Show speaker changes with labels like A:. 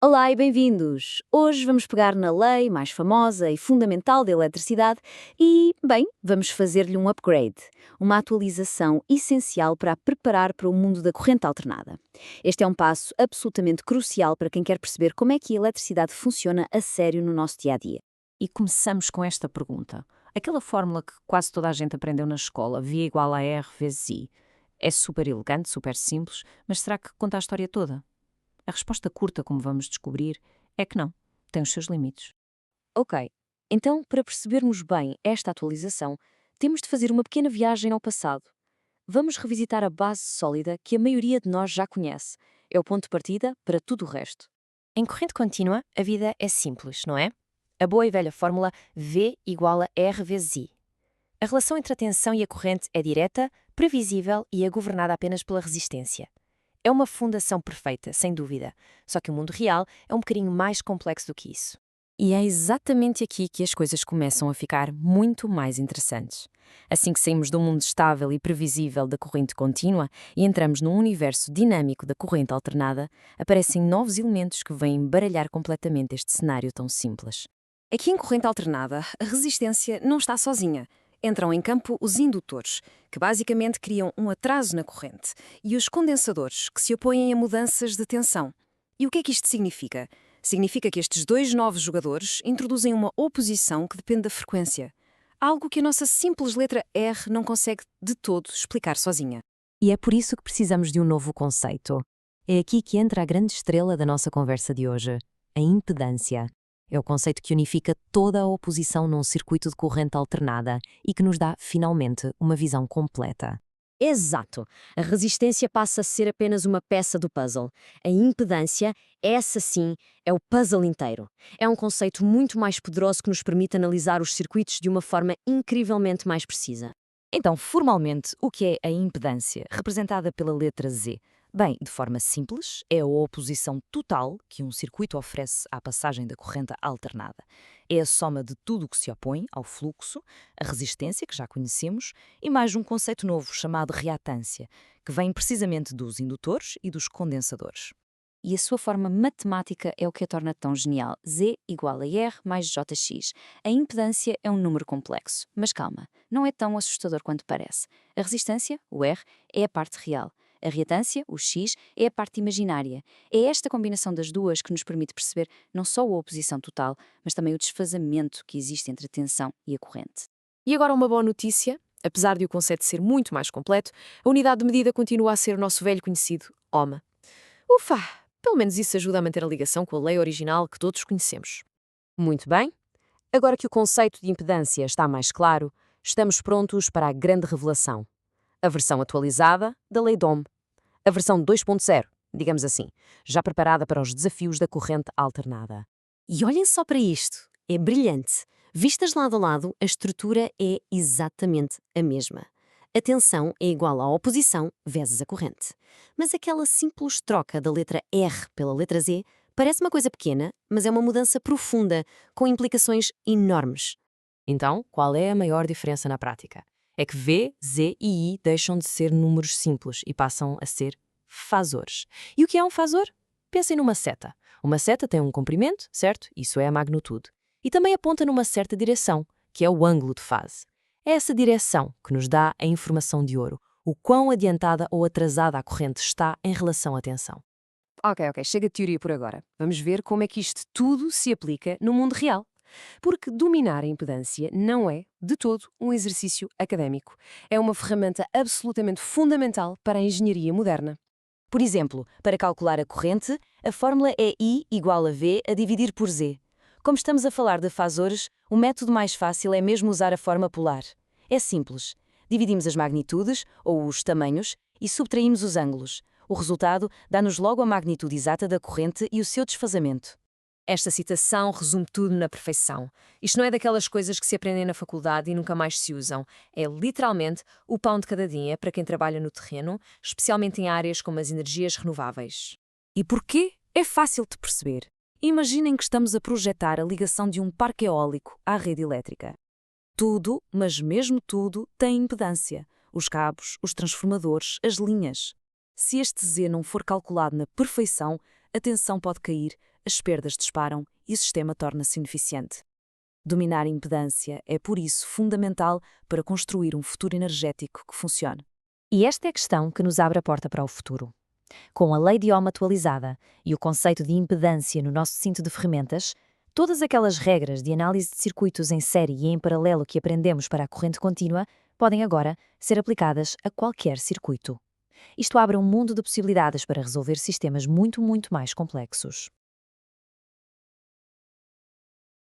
A: Olá e bem-vindos! Hoje vamos pegar na lei mais famosa e fundamental da eletricidade e, bem, vamos fazer-lhe um upgrade, uma atualização essencial para a preparar para o mundo da corrente alternada. Este é um passo absolutamente crucial para quem quer perceber como é que a eletricidade funciona a sério no nosso dia-a-dia.
B: E começamos com esta pergunta. Aquela fórmula que quase toda a gente aprendeu na escola, V igual a R vezes I, é super elegante, super simples, mas será que conta a história toda? A resposta curta, como vamos descobrir, é que não. Tem os seus limites.
A: Ok, então para percebermos bem esta atualização, temos de fazer uma pequena viagem ao passado. Vamos revisitar a base sólida que a maioria de nós já conhece. É o ponto de partida para tudo o resto.
C: Em corrente contínua, a vida é simples, não é? A boa e velha fórmula V igual a R vezes I. A relação entre a tensão e a corrente é direta, previsível e é governada apenas pela resistência. É uma fundação perfeita, sem dúvida, só que o mundo real é um bocadinho mais complexo do que isso.
B: E é exatamente aqui que as coisas começam a ficar muito mais interessantes. Assim que saímos do mundo estável e previsível da corrente contínua e entramos num universo dinâmico da corrente alternada, aparecem novos elementos que vêm baralhar completamente este cenário tão simples.
D: Aqui em corrente alternada, a resistência não está sozinha. Entram em campo os indutores, que basicamente criam um atraso na corrente, e os condensadores, que se opõem a mudanças de tensão. E o que é que isto significa? Significa que estes dois novos jogadores introduzem uma oposição que depende da frequência. Algo que a nossa simples letra R não consegue de todo explicar sozinha.
B: E é por isso que precisamos de um novo conceito. É aqui que entra a grande estrela da nossa conversa de hoje, a impedância. É o conceito que unifica toda a oposição num circuito de corrente alternada e que nos dá, finalmente, uma visão completa.
A: Exato! A resistência passa a ser apenas uma peça do puzzle. A impedância, essa sim, é o puzzle inteiro. É um conceito muito mais poderoso que nos permite analisar os circuitos de uma forma incrivelmente mais precisa.
B: Então, formalmente, o que é a impedância, representada pela letra Z? Bem, de forma simples, é a oposição total que um circuito oferece à passagem da corrente alternada. É a soma de tudo o que se opõe ao fluxo, a resistência, que já conhecemos, e mais um conceito novo chamado reatância, que vem precisamente dos indutores e dos condensadores.
A: E a sua forma matemática é o que a torna tão genial. Z igual a R mais JX. A impedância é um número complexo, mas calma, não é tão assustador quanto parece. A resistência, o R, é a parte real. A reatância, o X, é a parte imaginária. É esta combinação das duas que nos permite perceber não só a oposição total, mas também o desfazamento que existe entre a tensão e a corrente.
D: E agora uma boa notícia. Apesar de o conceito ser muito mais completo, a unidade de medida continua a ser o nosso velho conhecido, ohm. Ufa! Pelo menos isso ajuda a manter a ligação com a lei original que todos conhecemos. Muito bem. Agora que o conceito de impedância está mais claro, estamos prontos para a grande revelação. A versão atualizada da lei de Ohm. A versão 2.0, digamos assim, já preparada para os desafios da corrente alternada. E olhem só para isto. É brilhante. Vistas lado a lado, a estrutura é exatamente a mesma. A tensão é igual à oposição vezes a corrente. Mas aquela simples troca da letra R pela letra Z parece uma coisa pequena, mas é uma mudança profunda, com implicações enormes. Então, qual é a maior diferença na prática? É que V, Z e I deixam de ser números simples e passam a ser fasores. E o que é um fasor? Pensem numa seta. Uma seta tem um comprimento, certo? Isso é a magnitude. E também aponta numa certa direção, que é o ângulo de fase. É essa direção que nos dá a informação de ouro, o quão adiantada ou atrasada a corrente está em relação à tensão. Ok, chega de teoria por agora. Vamos ver como é que isto tudo se aplica no mundo real. Porque dominar a impedância não é, de todo, um exercício académico. É uma ferramenta absolutamente fundamental para a engenharia moderna. Por exemplo, para calcular a corrente, a fórmula é I igual a V a dividir por Z. Como estamos a falar de fasores, o método mais fácil é mesmo usar a forma polar. É simples. Dividimos as magnitudes, ou os tamanhos, e subtraímos os ângulos. O resultado dá-nos logo a magnitude exata da corrente e o seu desfazamento. Esta citação resume tudo na perfeição. Isto não é daquelas coisas que se aprendem na faculdade e nunca mais se usam. É literalmente o pão de cada dia para quem trabalha no terreno, especialmente em áreas como as energias renováveis. E porquê? É fácil de perceber. Imaginem que estamos a projetar a ligação de um parque eólico à rede elétrica. Tudo, mas mesmo tudo, tem impedância. Os cabos, os transformadores, as linhas. Se este Z não for calculado na perfeição, a tensão pode cair,
B: as perdas disparam e o sistema torna-se ineficiente. Dominar a impedância é, por isso, fundamental para construir um futuro energético que funcione.
C: E esta é a questão que nos abre a porta para o futuro. Com a lei de Ohm atualizada e o conceito de impedância no nosso cinto de ferramentas, todas aquelas regras de análise de circuitos em série e em paralelo que aprendemos para a corrente contínua podem agora ser aplicadas a qualquer circuito. Isto abre um mundo de possibilidades para resolver sistemas muito mais complexos.